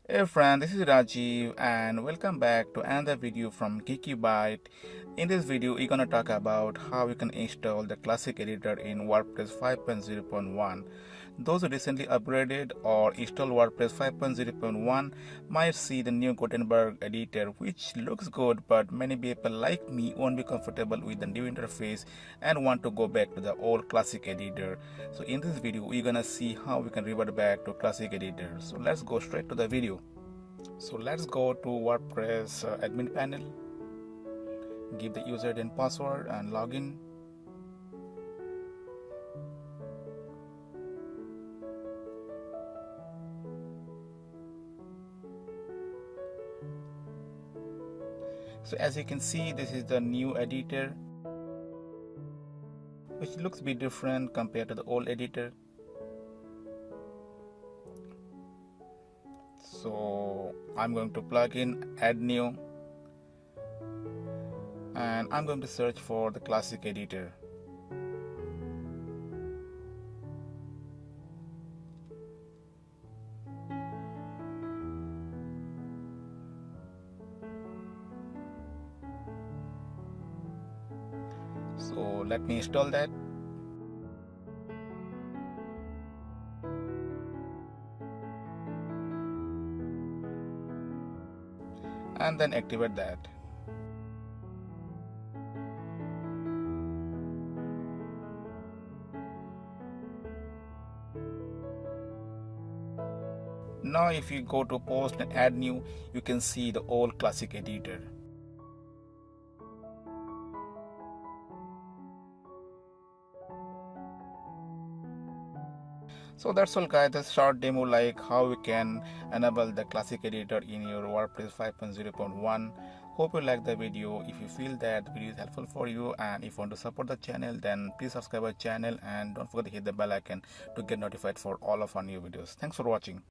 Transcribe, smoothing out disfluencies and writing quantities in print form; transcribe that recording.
Hey friend, this is Rajiv and welcome back to another video from GeekyByte. In this video, we're gonna talk about how you can install the classic editor in WordPress 5.0.1. Those who recently upgraded or installed WordPress 5.0.1 might see the new Gutenberg editor, which looks good, but many people like me won't be comfortable with the new interface and want to go back to the old classic editor. So in this video, we're gonna see how we can revert back to classic editor. So let's go straight to the video. So let's go to WordPress admin panel, give the username and password and login. So as you can see, this is the new editor, which looks a bit different compared to the old editor. So I'm going to plug in add new and I'm going to search for the classic editor. So let me install that. And then activate that. Now if you go to post and add new, you can see the old classic editor. So that's all guys, this short demo like how you can enable the classic editor in your WordPress 5.0.1. Hope you like the video. If you feel that the video is helpful for you and if you want to support the channel, then please subscribe our channel and don't forget to hit the bell icon to get notified for all of our new videos. Thanks for watching.